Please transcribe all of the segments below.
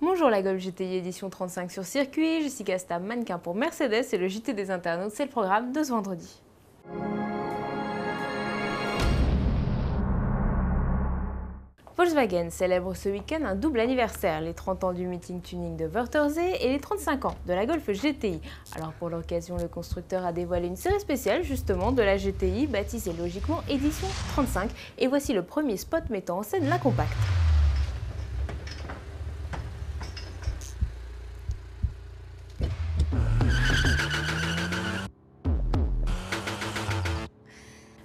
Bonjour la Golf GTI édition 35 sur circuit, Jessica Stam, mannequin pour Mercedes et le JT des internautes, c'est le programme de ce vendredi. Volkswagen célèbre ce week-end un double anniversaire, les 30 ans du meeting tuning de Wörthersee et les 35 ans de la Golf GTI. Alors pour l'occasion, le constructeur a dévoilé une série spéciale justement de la GTI, baptisée logiquement édition 35, et voici le premier spot mettant en scène la compacte.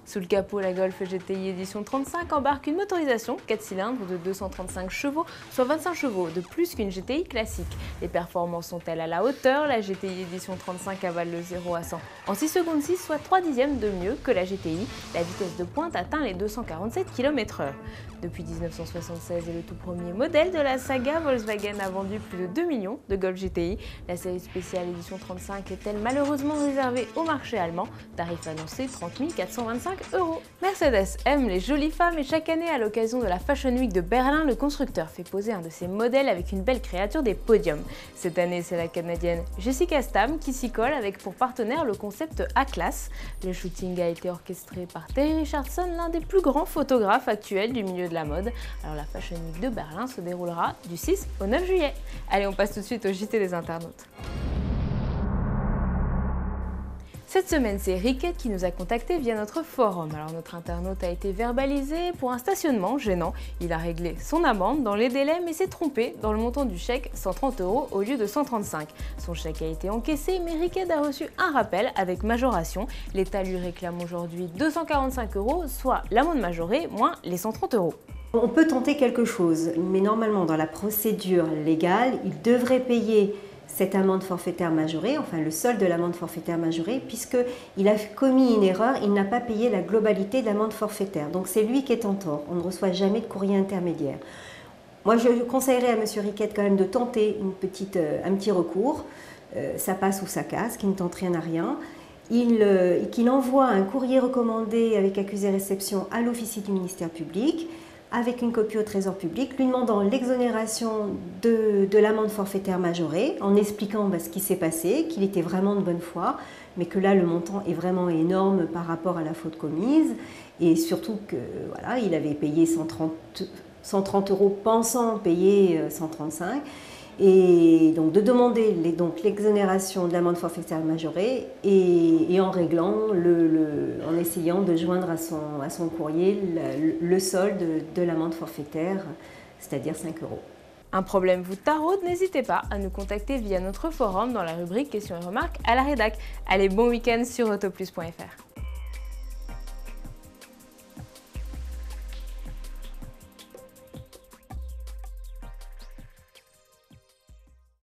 Sous le capot, la Golf GTI édition 35 embarque une motorisation 4 cylindres de 235 chevaux, soit 25 chevaux de plus qu'une GTI classique. Les performances sont-elles à la hauteur? La GTI édition 35 avale le 0 à 100 en 6 secondes 6, soit 3 dixièmes de mieux que la GTI. La vitesse de pointe atteint les 247 km/h. Depuis 1976 et le tout premier modèle de la saga, Volkswagen a vendu plus de 2 millions de Golf GTI. La série spéciale édition 35 est-elle malheureusement réservée au marché allemand? Tarif annoncé 30 425 €. Mercedes aime les jolies femmes et chaque année à l'occasion de la Fashion Week de Berlin, le constructeur fait poser un de ses modèles avec une belle créature des podiums. Cette année, c'est la Canadienne Jessica Stam qui s'y colle avec pour partenaire le concept A-Class. Le shooting a été orchestré par Terry Richardson, l'un des plus grands photographes actuels du milieu de la mode. Alors la Fashion Week de Berlin se déroulera du 6 au 9 juillet. Allez, on passe tout de suite au JT des internautes. Cette semaine, c'est Riquet qui nous a contacté via notre forum. Alors notre internaute a été verbalisé pour un stationnement gênant. Il a réglé son amende dans les délais mais s'est trompé dans le montant du chèque, 130 € au lieu de 135. Son chèque a été encaissé mais Riquet a reçu un rappel avec majoration. L'État lui réclame aujourd'hui 245 €, soit l'amende majorée moins les 130 €. On peut tenter quelque chose, mais normalement dans la procédure légale, il devrait payer cette amende forfaitaire majorée, enfin le solde de l'amende forfaitaire majorée, puisqu'il a commis une erreur, il n'a pas payé la globalité de l'amende forfaitaire. Donc c'est lui qui est en tort, on ne reçoit jamais de courrier intermédiaire. Moi je conseillerais à M. Riquet quand même de tenter un petit recours, ça passe ou ça casse, qui ne tente rien à rien. Qu'il envoie un courrier recommandé avec accusé-réception à l'officier du ministère public, avec une copie au Trésor public, lui demandant l'exonération de l'amende forfaitaire majorée, en expliquant ce qui s'est passé, qu'il était vraiment de bonne foi, mais que là le montant est vraiment énorme par rapport à la faute commise, et surtout que voilà, il avait payé 130 € pensant payer 135 €. Et donc de demander l'exonération de l'amende forfaitaire majorée et en réglant, en essayant de joindre à son courrier le solde de l'amende forfaitaire, c'est-à-dire 5 €. Un problème vous taraude, n'hésitez pas à nous contacter via notre forum dans la rubrique questions et remarques à la rédac. Allez, bon week-end sur autoplus.fr.